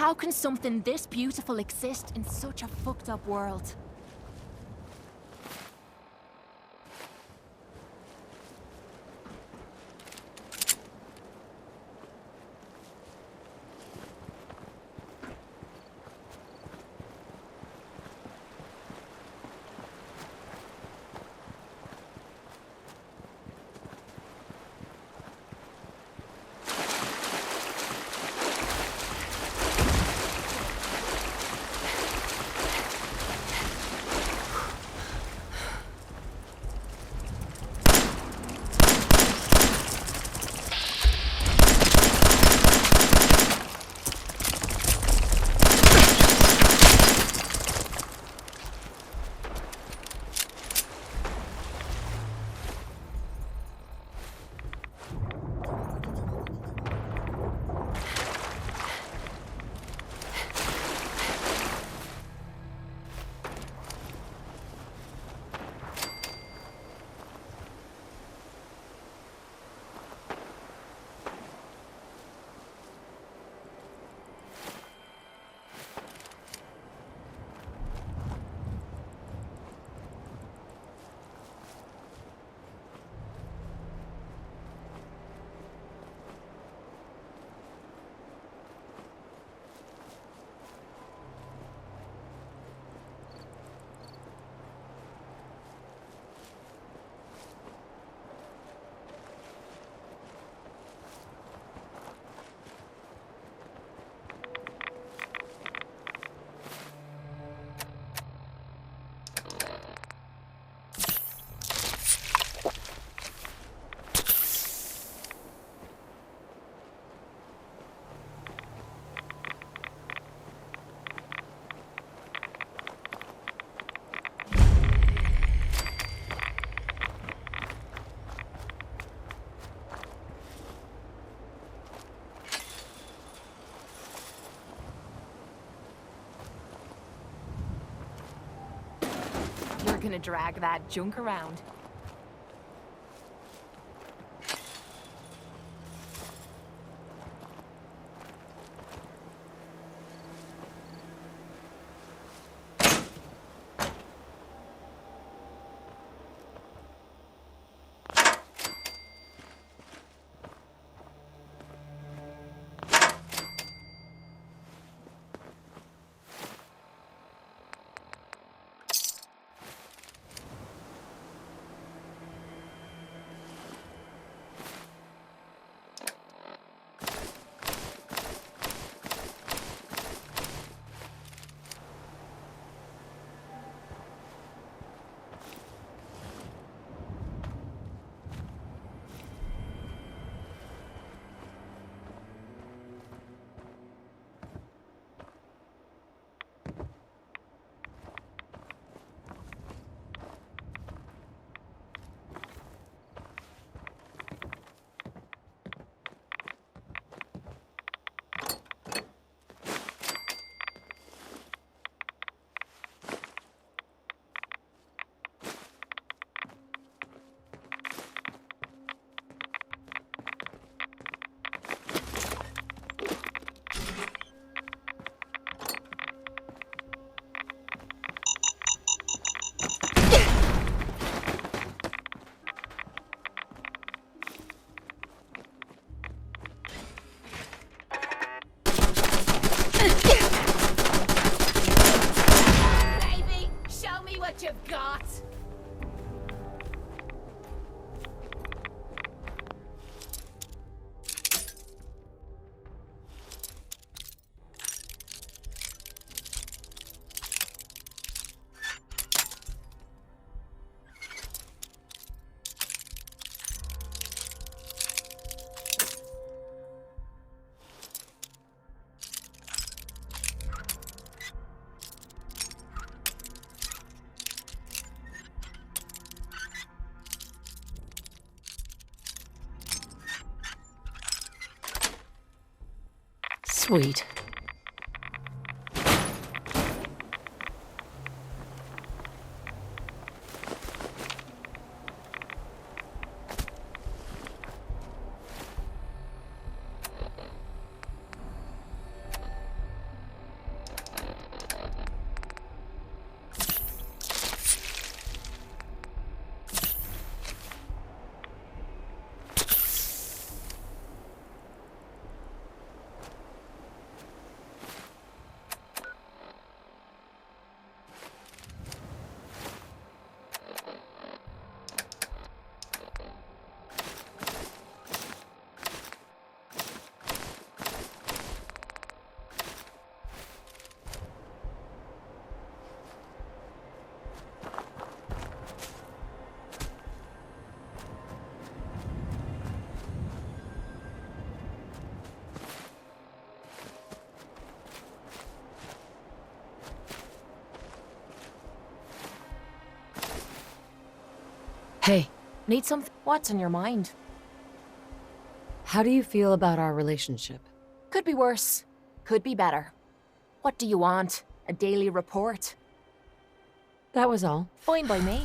How can something this beautiful exist in such a fucked up world? You're gonna drag that junk around. Baby, show me what you've got. Sweet. Hey, need something? What's on your mind? How do you feel about our relationship? Could be worse. Could be better. What do you want? A daily report? That was all. Fine by me.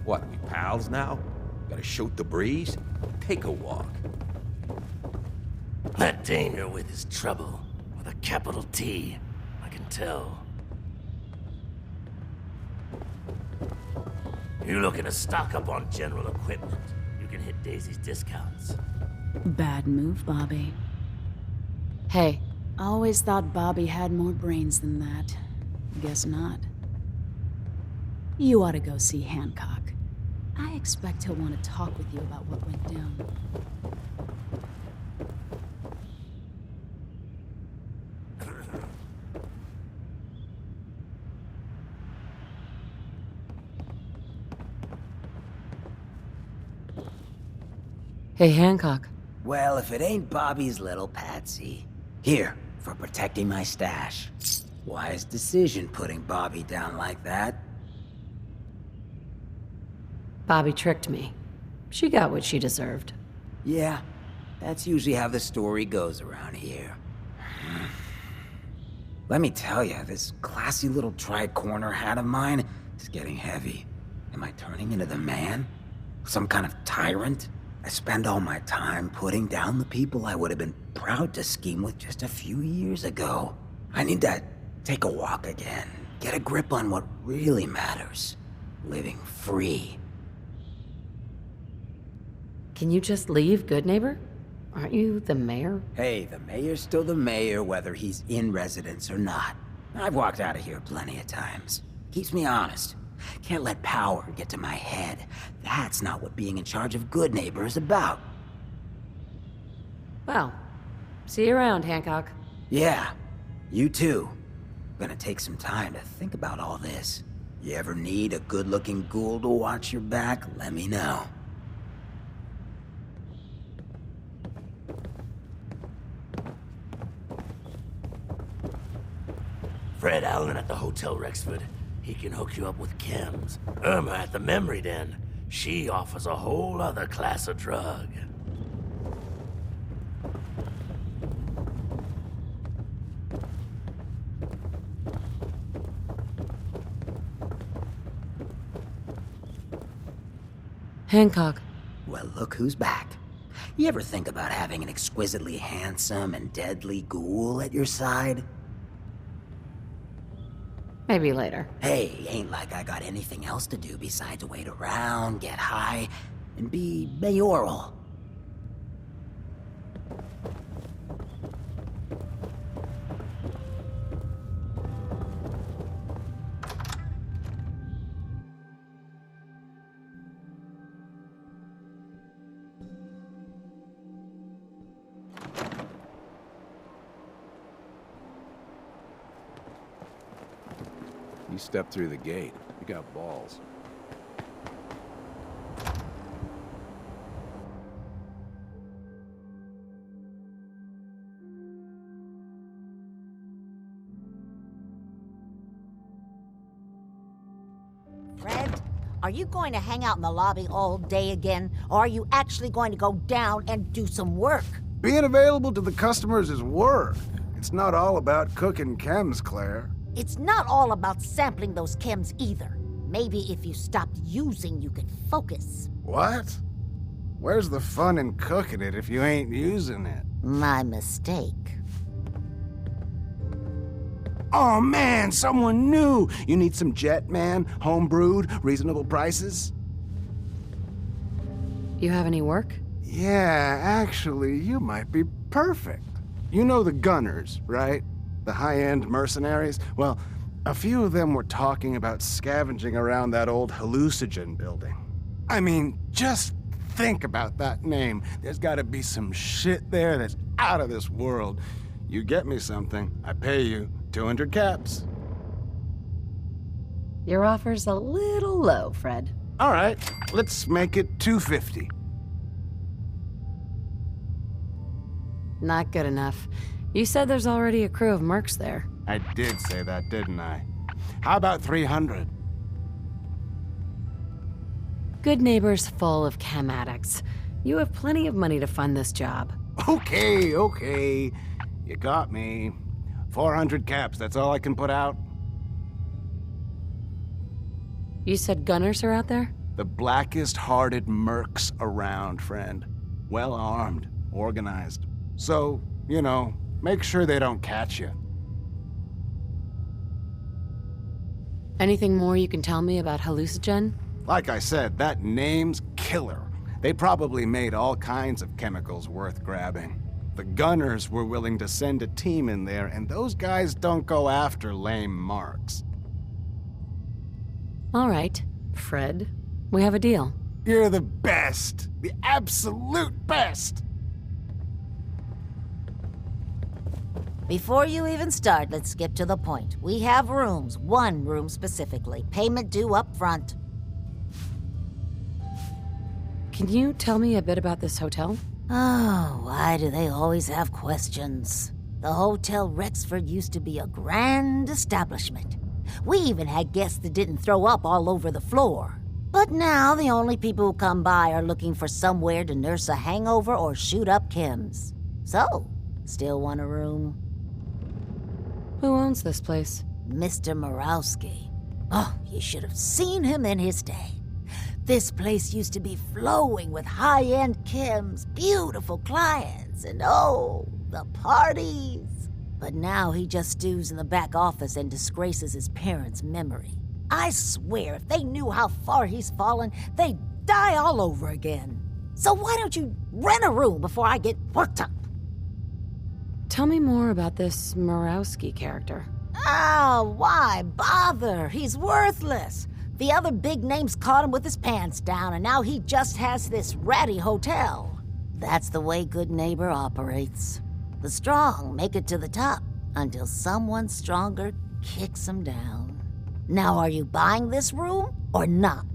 What, we pals now? Gotta shoot the breeze? Take a walk. That Danger with his trouble, with a capital T, I can tell. You're looking to stock up on general equipment. You can hit Daisy's discounts. Bad move, Bobby. Hey, Always thought Bobby had more brains than that. Guess not. You ought to go see Hancock. I expect he'll want to talk with you about what went down. hey Hancock. Well, if it ain't Bobby's little Patsy. Here, for protecting my stash. Wise decision putting Bobby down like that. Bobby tricked me. She got what she deserved. Yeah, that's usually how the story goes around here. Let me tell you, this classy little tri-corner hat of mine is getting heavy. Am I turning into the man? Some kind of tyrant? I spend all my time putting down the people I would have been proud to scheme with just a few years ago. I need to take a walk again. Get a grip on what really matters. Living free. Can you just leave, Goodneighbor? Aren't you the mayor? Hey, the mayor's still the mayor whether he's in residence or not. I've walked out of here plenty of times. Keeps me honest. Can't let power get to my head. That's not what being in charge of Goodneighbor is about. Well, see you around, Hancock. Yeah, you too. Gonna take some time to think about all this. You ever need a good-looking ghoul to watch your back, let me know. Fred Allen at the Hotel Rexford. He can hook you up with chems. Irma at the Memory Den. She offers a whole other class of drug. Hancock. Well, look who's back. You ever think about having an exquisitely handsome and deadly ghoul at your side? Maybe later. Hey, ain't like I got anything else to do besides wait around, get high, and be mayoral. You stepped through the gate. You got balls. Fred, are you going to hang out in the lobby all day again? Or are you actually going to go down and do some work? Being available to the customers is work. It's not all about cooking chems, Claire. It's not all about sampling those chems either. Maybe if you stopped using, you could focus. What? Where's the fun in cooking it if you ain't using it? My mistake. Oh man, someone new! You need some Jet, man? Homebrewed, reasonable prices? You have any work? Yeah, actually, you might be perfect. You know the Gunners, right? The high-end mercenaries? Well, a few of them were talking about scavenging around that old hallucinogen building. I mean, just think about that name. There's gotta be some shit there that's out of this world. You get me something, I pay you 200 caps. Your offer's a little low, Fred. All right, let's make it 250. Not good enough. You said there's already a crew of mercs there. I did say that, didn't I? How about 300? Goodneighbor's full of chem addicts. You have plenty of money to fund this job. Okay. You got me. 400 caps, that's all I can put out. You said gunners are out there? The blackest-hearted mercs around, friend. Well-armed, organized. So, you know, make sure they don't catch you. Anything more you can tell me about hallucinogen? Like I said, that name's killer. They probably made all kinds of chemicals worth grabbing. The Gunners were willing to send a team in there, and those guys don't go after lame marks. All right, Fred. We have a deal. You're the best. The absolute best. Before you even start, let's skip to the point. We have rooms, one room specifically. Payment due up front. Can you tell me a bit about this hotel? Oh, why do they always have questions? The Hotel Rexford used to be a grand establishment. We even had guests that didn't throw up all over the floor. But now the only people who come by are looking for somewhere to nurse a hangover or shoot up chems. So, still want a room? Who owns this place? Mr. Morawski. Oh, you should have seen him in his day. This place used to be flowing with high-end chems, beautiful clients, and oh, the parties. But now he just stews in the back office and disgraces his parents' memory. I swear, if they knew how far he's fallen, they'd die all over again. So why don't you rent a room before I get worked up? Tell me more about this Morawski character. Oh, why bother? He's worthless. The other big names caught him with his pants down, and now he just has this ratty hotel. That's the way Goodneighbor operates. The strong make it to the top until someone stronger kicks them down. Now, are you buying this room or not?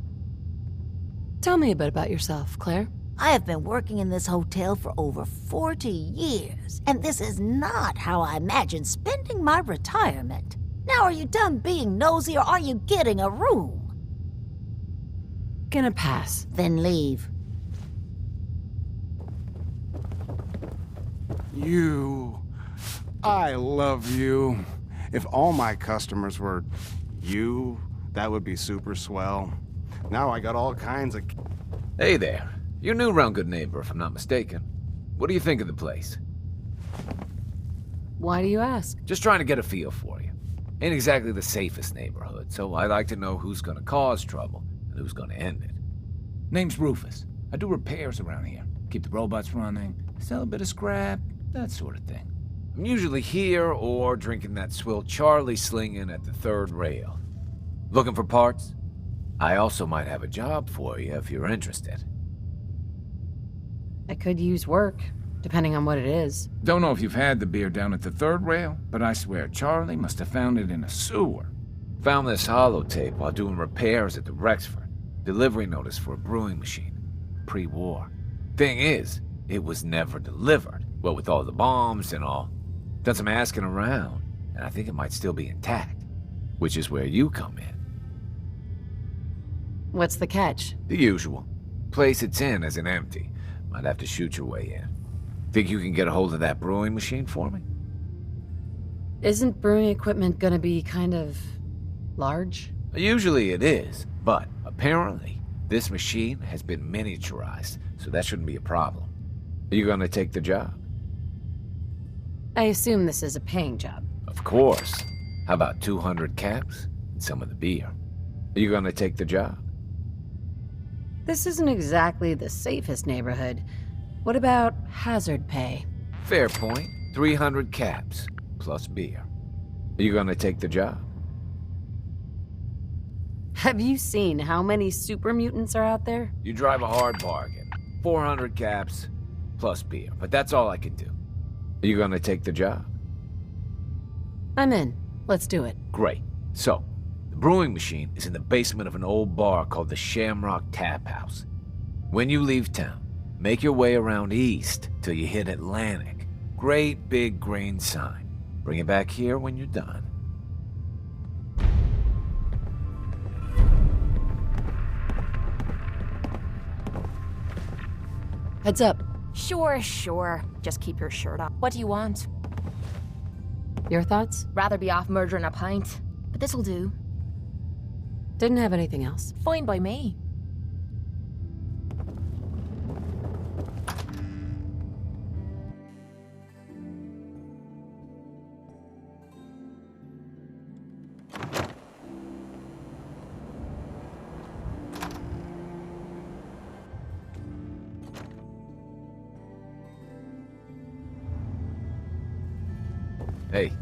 Tell me a bit about yourself, Claire. I have been working in this hotel for over 40 years, and this is not how I imagined spending my retirement. Now, are you done being nosy, or are you getting a room? Gonna pass. Then leave. You. I love you. If all my customers were you, that would be super swell. Now I got all kinds of... Hey there. You're new around Goodneighbor, if I'm not mistaken. What do you think of the place? Why do you ask? Just trying to get a feel for you. Ain't exactly the safest neighborhood, so I like to know who's gonna cause trouble and who's gonna end it. Name's Rufus. I do repairs around here. Keep the robots running, sell a bit of scrap, that sort of thing. I'm usually here or drinking that swill Charlie slinging at the third rail. Looking for parts? I also might have a job for you if you're interested. I could use work, depending on what it is. Don't know if you've had the beer down at the third rail, but I swear Charlie must have found it in a sewer. Found this holotape while doing repairs at the Rexford. Delivery notice for a brewing machine. Pre-war. Thing is, it was never delivered. What with all the bombs and all. Done some asking around, and I think it might still be intact. Which is where you come in. What's the catch? The usual. Place it's in isn't empty. Might have to shoot your way in. Think you can get a hold of that brewing machine for me? Isn't brewing equipment gonna be kind of large? Usually it is, but apparently this machine has been miniaturized, so that shouldn't be a problem. Are you gonna take the job? I assume this is a paying job. Of course. How about 200 caps and some of the beer? Are you gonna take the job? This isn't exactly the safest neighborhood. What about hazard pay? Fair point. 300 caps, plus beer. Are you gonna take the job? Have you seen how many super mutants are out there? You drive a hard bargain. 400 caps, plus beer. But that's all I can do. Are you gonna take the job? I'm in. Let's do it. Great. So, the brewing machine is in the basement of an old bar called the Shamrock Tap House. When you leave town, make your way around east till you hit Atlantic. Great big green sign. Bring it back here when you're done. Heads up. Sure. Just keep your shirt on. What do you want? Your thoughts? Rather be off murdering a pint. But this'll do. Didn't have anything else. Fine by me. Hey,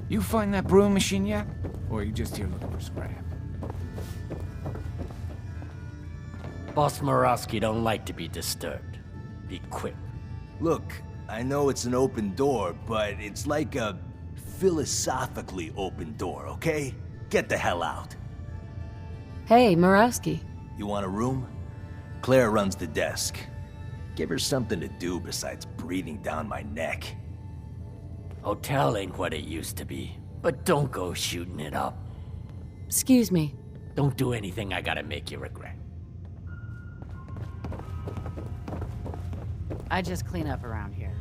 You find that brewing machine yet? Or are you just here looking for scrap? Boss Murawski don't like to be disturbed. Be quick. Look, I know it's an open door, but it's like a philosophically open door, okay? Get the hell out. Hey, Murawski. You want a room? Claire runs the desk. Give her something to do besides breathing down my neck. Hotel ain't what it used to be, but don't go shooting it up. Excuse me. Don't do anything I gotta make you regret. I just clean up around here.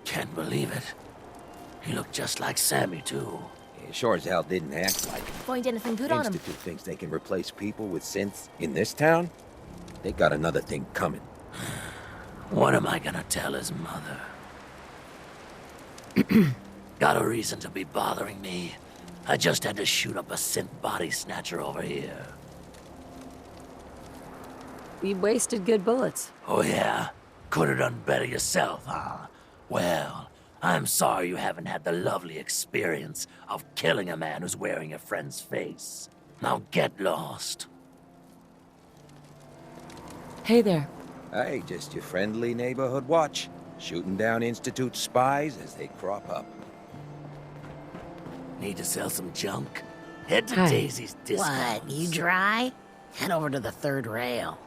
Can't believe it. He looked just like Sammy, too. Yeah, sure as hell didn't act like it. Find anything good on him? Institute thinks they can replace people with synths in this town? They got another thing coming. What am I gonna tell his mother? Got a reason to be bothering me. I just had to shoot up a synth body snatcher over here. You wasted good bullets. Oh yeah? Could have done better yourself, huh? Well, I'm sorry you haven't had the lovely experience of killing a man who's wearing a friend's face. Now get lost. Hey there. Hey, just your friendly neighborhood watch. Shooting down Institute spies as they crop up. Need to sell some junk? Head to Hi. Daisy's discount. What, you dry? Head over to the third rail.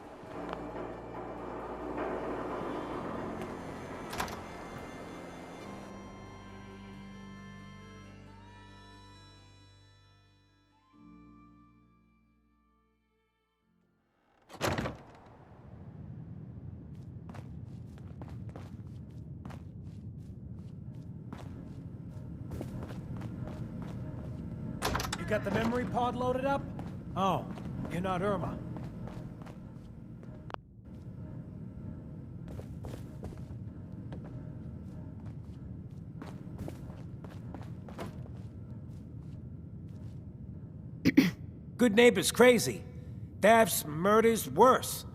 You got the memory pod loaded up? Oh, you're not Irma. Goodneighbor's crazy. Thefts, murders, worse.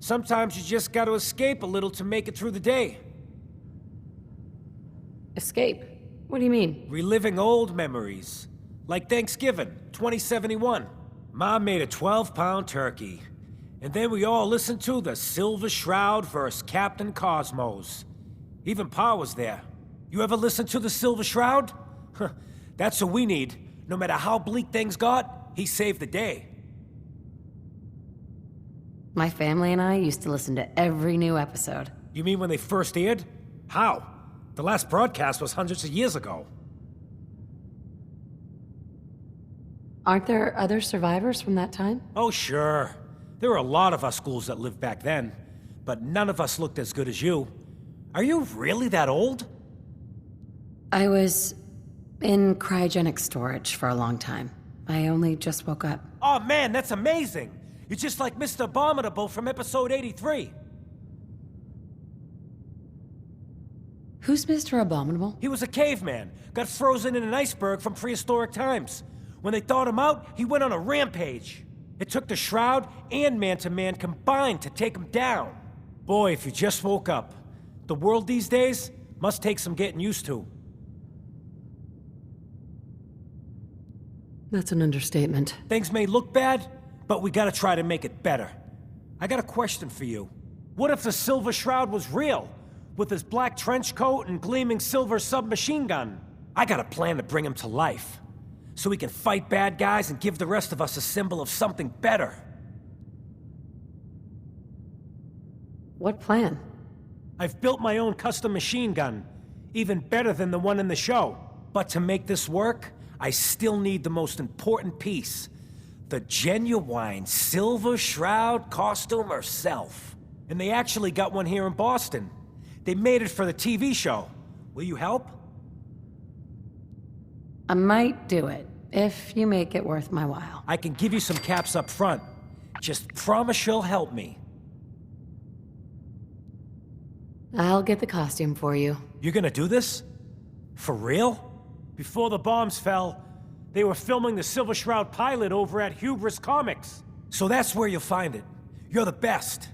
Sometimes you just gotta escape a little to make it through the day. Escape? What do you mean? Reliving old memories. Like Thanksgiving, 2071. Mom made a 12-pound turkey. And then we all listened to the Silver Shroud vs. Captain Cosmos. Even Pa was there. You ever listen to the Silver Shroud? That's what we need. No matter how bleak things got, he saved the day. My family and I used to listen to every new episode. You mean when they first aired? How? The last broadcast was hundreds of years ago. Aren't there other survivors from that time? Oh, sure. There were a lot of us schools that lived back then, but none of us looked as good as you. Are you really that old? I was in cryogenic storage for a long time. I only just woke up. Oh man, that's amazing! You're just like Mr. Abominable from episode 83. Who's Mr. Abominable? He was a caveman, got frozen in an iceberg from prehistoric times. When they thawed him out, he went on a rampage. It took the Shroud and Man-to-Man combined to take him down. Boy, if you just woke up. The world these days must take some getting used to. That's an understatement. Things may look bad, but we gotta try to make it better. I got a question for you. What if the Silver Shroud was real? With his black trench coat and gleaming silver submachine gun? I got a plan to bring him to life. So we can fight bad guys and give the rest of us a symbol of something better. What plan? I've built my own custom machine gun. Even better than the one in the show. But to make this work, I still need the most important piece. The genuine Silver Shroud costume herself. And they actually got one here in Boston. They made it for the TV show. Will you help? I might do it, if you make it worth my while. I can give you some caps up front. Just promise you'll help me. I'll get the costume for you. You're gonna do this? For real? Before the bombs fell, they were filming the Silver Shroud pilot over at Hubris Comics. So that's where you'll find it. You're the best.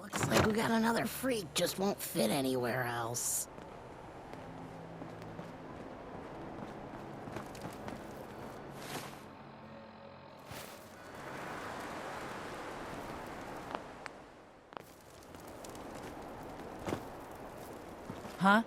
Looks like we got another freak, just won't fit anywhere else. Huh?